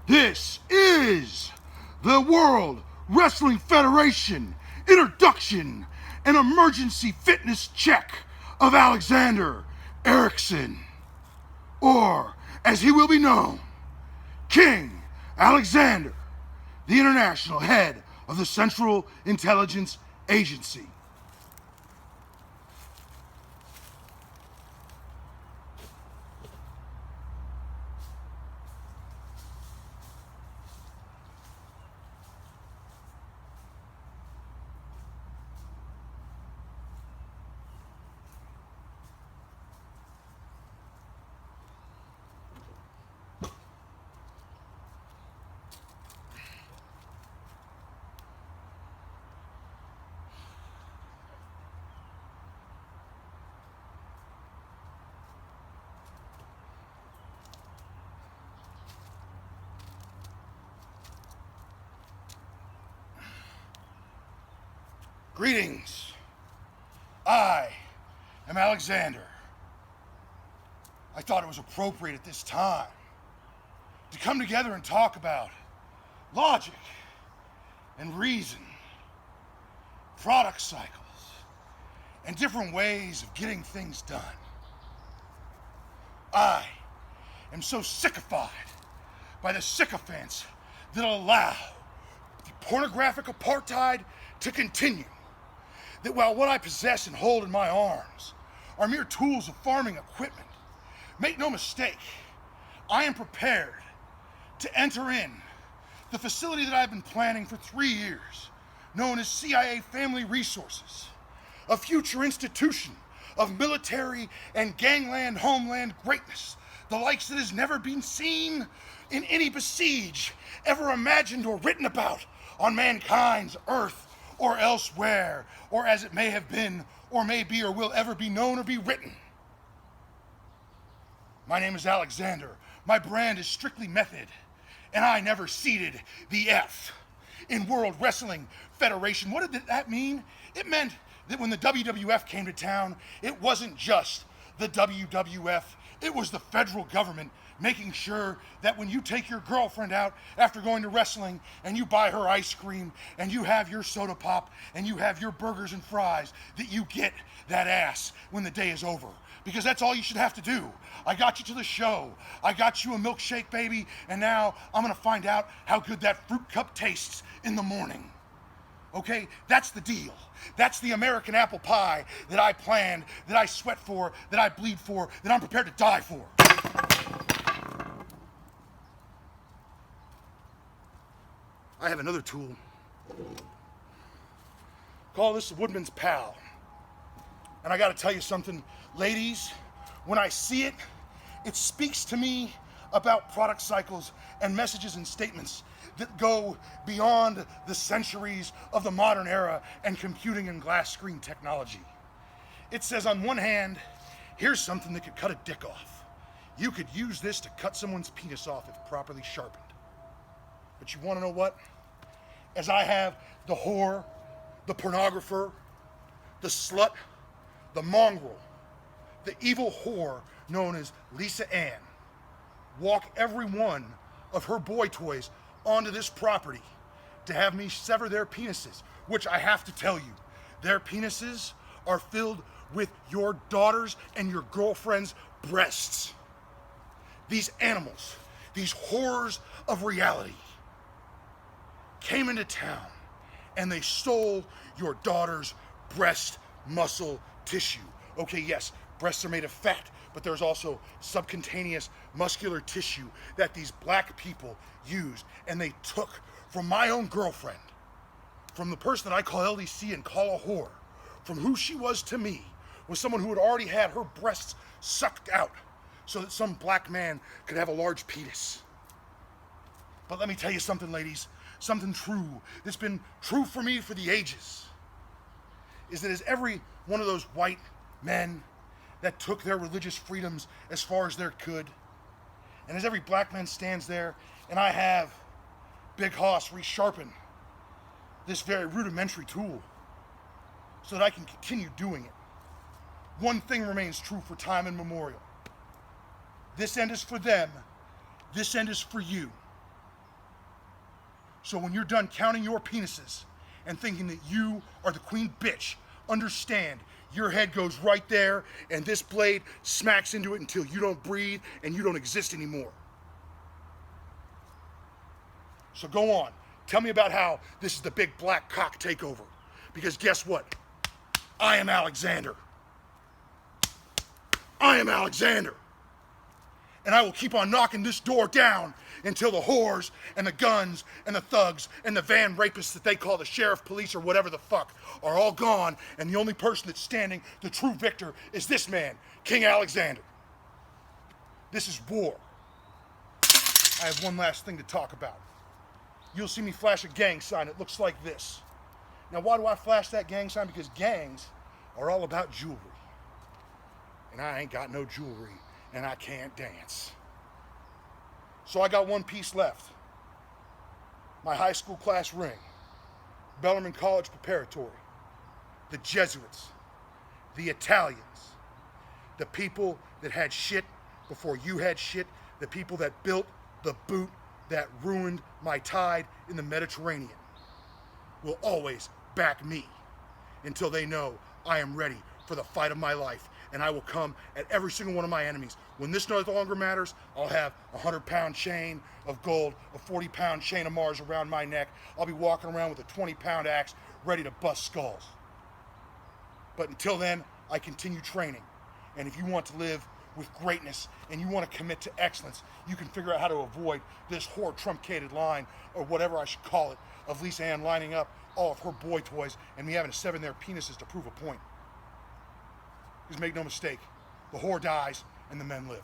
This is the World Wrestling Federation introduction and emergency fitness check of Alexander Erickson, or as he will be known, King Alexander, the international head of the Central Intelligence Agency. Greetings. I am Alexander. I thought it was appropriate at this time to come together and talk about logic and reason, product cycles, and different ways of getting things done. I am so sycophied by the sycophants that allow the pornographic apartheid to continue, that while what I possess and hold in my arms are mere tools of farming equipment, make no mistake, I am prepared to enter in the facility that I've been planning for 3 years, known as CIA Family Resources, a future institution of military and gangland homeland greatness, the likes that has never been seen in any besiege ever imagined or written about on mankind's earth or elsewhere, or as it may have been, or may be, or will ever be known or be written. My name is Alexander. My brand is strictly method, and I never ceded the F in World Wrestling Federation. What did that mean? It meant that when the WWF came to town, it wasn't just the WWF, it was the federal government making sure that when you take your girlfriend out after going to wrestling and you buy her ice cream and you have your soda pop and you have your burgers and fries, that you get that ass when the day is over. Because that's all you should have to do. I got you to the show. I got you a milkshake, baby, and now I'm gonna find out how good that fruit cup tastes in the morning. Okay, that's the deal. That's the American apple pie that I planned, that I sweat for, that I bleed for, that I'm prepared to die for. I have another tool. Call this the Woodman's Pal. And I gotta tell you something, ladies, when I see it, it speaks to me about product cycles and messages and statements that go beyond the centuries of the modern era and computing and glass screen technology. It says on one hand, here's something that could cut a dick off. You could use this to cut someone's penis off if properly sharpened. But you wanna know what? As I have the whore, the pornographer, the slut, the mongrel, the evil whore known as Lisa Ann, walk every one of her boy toys onto this property to have me sever their penises, which I have to tell you, their penises are filled with your daughter's and your girlfriend's breasts. These animals, these horrors of reality, came into town and they stole your daughter's breast muscle tissue. Okay, yes, breasts are made of fat, but there's also subcutaneous muscular tissue that these black people used, and they took from my own girlfriend, from the person that I call LDC and call a whore, from who she was to me, was someone who had already had her breasts sucked out so that some black man could have a large penis. But let me tell you something, ladies, something true that's been true for me for the ages, is that as every one of those white men that took their religious freedoms as far as they could, and as every black man stands there and I have Big Hoss resharpen this very rudimentary tool so that I can continue doing it, one thing remains true for time immemorial. This end is for them, this end is for you. So when you're done counting your penises and thinking that you are the queen bitch, understand your head goes right there and this blade smacks into it until you don't breathe and you don't exist anymore. So go on. Tell me about how this is the big black cock takeover. Because guess what? I am Alexander. I am Alexander. And I will keep on knocking this door down until the whores and the guns and the thugs and the van rapists that they call the sheriff, police, or whatever the fuck are all gone, and the only person that's standing, the true victor, is this man, King Alexander. This is war. I have one last thing to talk about. You'll see me flash a gang sign. It looks like this. Now, why do I flash that gang sign? Because gangs are all about jewelry. And I ain't got no jewelry, and I can't dance. So I got one piece left. My high school class ring. Bellarmine College Preparatory. The Jesuits. The Italians. The people that had shit before you had shit. The people that built the boot that ruined my tide in the Mediterranean will always back me until they know I am ready for the fight of my life, and I will come at every single one of my enemies. When this no longer matters, I'll have a 100-pound chain of gold, a 40-pound chain of Mars around my neck. I'll be walking around with a 20-pound axe ready to bust skulls. But until then, I continue training. And if you want to live with greatness and you want to commit to excellence, you can figure out how to avoid this whore truncated line, or whatever I should call it, of Lisa Ann lining up all of her boy toys and me having to sever their penises to prove a point. Because make no mistake, the whore dies and the men live.